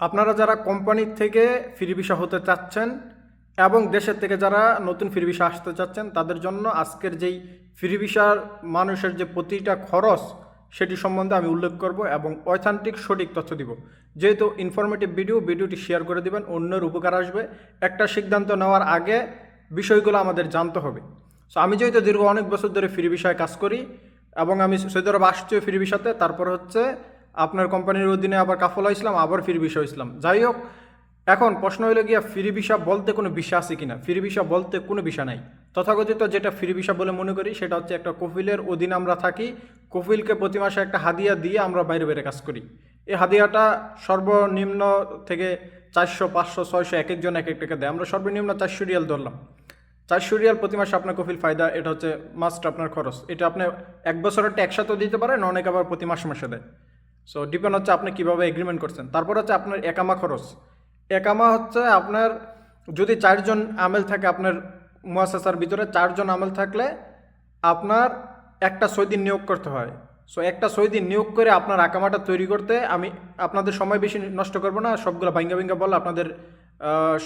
আপনারা যারা কোম্পানির থেকে ফ্রি ভিসা হতে চাচ্ছেন এবং দেশের থেকে যারা নতুন ফ্রি ভিসা আসতে চাচ্ছেন তাদের জন্য আজকের যেই ফ্রি ভিসার মানুষের যে প্রতিটা খরচ সেটি সম্বন্ধে আমি উল্লেখ করব এবং অথেন্টিক সঠিক তথ্য দিব। যেহেতু ইনফরমেটিভ ভিডিওটি শেয়ার করে দিবেন, অন্যের উপকার আসবে। একটা সিদ্ধান্ত নেওয়ার আগে বিষয়গুলো আমাদের জানতে হবে। সো আমি যেহেতু দীর্ঘ অনেক বছর ধরে ফ্রি ভিসায় কাজ করি এবং আমি সৌদি আরব আসছি ফ্রি ভিসাতে, তারপর হচ্ছে আপনার কোম্পানির অধীনে আবার কাফলা ইসলাম, আবার ফ্রি ভিসা ইসলাম। যাই হোক, এখন প্রশ্ন হইলে গিয়া ফ্রি ভিসা বলতে কোনো ভিসা আছে কিনা। ফ্রি ভিসা বলতে কোনো ভিসা নাই। তথাকথিত যেটা ফ্রি ভিসা বলে মনে করি সেটা হচ্ছে একটা কফিলের অধীনে আমরা থাকি, কফিলকে প্রতি মাসে একটা হাদিয়া দিয়ে আমরা বাইরে বাইরে কাজ করি। এই হাদিয়াটা সর্বনিম্ন থেকে 400, 500, 600 এক একজন এক এক টাকা দেয়। আমরা সর্বনিম্ন 400 রিয়াল ধরলাম। 400 রিয়াল প্রতি মাসে আপনার কফিল ফায়দা, এটা হচ্ছে মাস্ট আপনার খরচ। এটা আপনি এক বছরেরটা একসাথেও দিতে পারেন, অনেক আবার প্রতি মাসে মাসে দেয়। সো ডিপেন্ড হচ্ছে আপনি কীভাবে এগ্রিমেন্ট করছেন। তারপর হচ্ছে আপনার একামা খরচ। একামা হচ্ছে আপনার যদি 4 জন আমেল থাকে, আপনার মুয়াসাসার ভিতরে 4 জন আমেল থাকলে আপনার একটা সৌদি নিয়োগ করতে হয়। সো একটা সৌদি নিয়োগ করে আপনার আকামাটা তৈরি করতে আমি আপনাদের সময় বেশি নষ্ট করবো না, সবগুলো ভাঙ্গা ভাঙ্গা বললে আপনাদের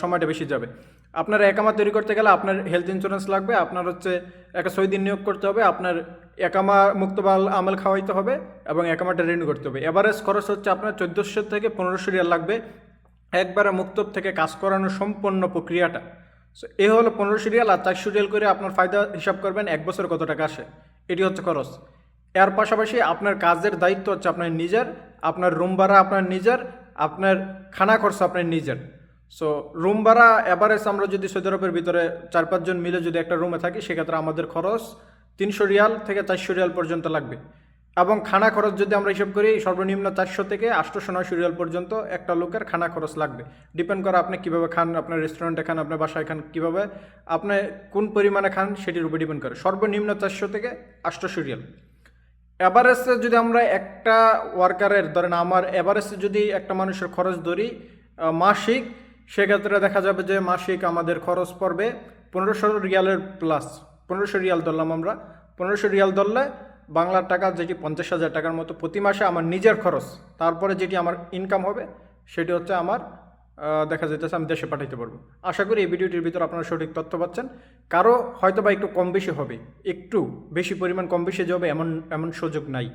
সময়টা বেশি যাবে। আপনার একামা তৈরি করতে গেলে আপনার হেলথ ইন্স্যুরেন্স লাগবে, আপনার হচ্ছে একটা সৌদি নিয়োগ করতে হবে, আপনার একামা মুক্তবাল আমল খাওয়াইতে হবে এবং একামাটা রিনিউ করতে হবে। এভারেজ খরচ হচ্ছে আপনার 1400 থেকে 1500 রিয়াল লাগবে একবারে মুক্তব থেকে কাজ করানোর সম্পূর্ণ প্রক্রিয়াটা। সো এ হলো 1500 রিয়াল, আর 400 রিয়াল করে আপনার ফায়দা হিসাব করবেন এক বছর কত টাকা আসে, এটি হচ্ছে খরচ। এর পাশাপাশি আপনার কাজের দায়িত্ব হচ্ছে আপনার নিজের, আপনার রুম ভাড়া আপনার নিজের, আপনার খানা খরচ আপনার নিজের। সো রুম ভাড়া এভারেজ আমরা যদি সৌদি আরবের ভিতরে 4-5 জন মিলে যদি একটা রুমে থাকি, সেক্ষেত্রে আমাদের খরচ 300 রিয়াল থেকে 400 রিয়াল পর্যন্ত লাগবে। এবং খানা খরচ যদি আমরা হিসাব করি, সর্বনিম্ন 400 থেকে 800-900 রিয়াল পর্যন্ত একটা লোকের খানা খরচ লাগবে। ডিপেন্ড করে আপনি কীভাবে খান, আপনার রেস্টুরেন্টে খান, আপনার বাসায় খান, কীভাবে আপনি কোন পরিমাণে খান সেটির উপর ডিপেন্ড করে। সর্বনিম্ন 400 থেকে 800 রিয়াল। এভারেজে যদি আমরা একটা ওয়ার্কারের ধরেন, আমার এভারেজে যদি একটা মানুষের খরচ ধরি মাসিক, সেক্ষেত্রে দেখা যাবে যে মাসিক আমাদের খরচ পড়বে 1500 রিয়ালের প্লাস। 1500 রিয়াল ধরলাম আমরা, 1500 রিয়াল ধরলে বাংলার টাকা যেটি 50,000 টাকার মতো প্রতি মাসে আমার নিজের খরচ। তারপরে যেটি আমার ইনকাম হবে সেটি হচ্ছে আমার দেখা যেতেছে আমি দেশে পাঠাইতে পারবো। আশা করি এই ভিডিওটির ভিতরে আপনারা সঠিক তথ্য পাচ্ছেন। কারো হয়তো বা একটু কম বেশি হবে, একটু বেশি পরিমাণ কম বেশি যাবে এমন সুযোগ নাই।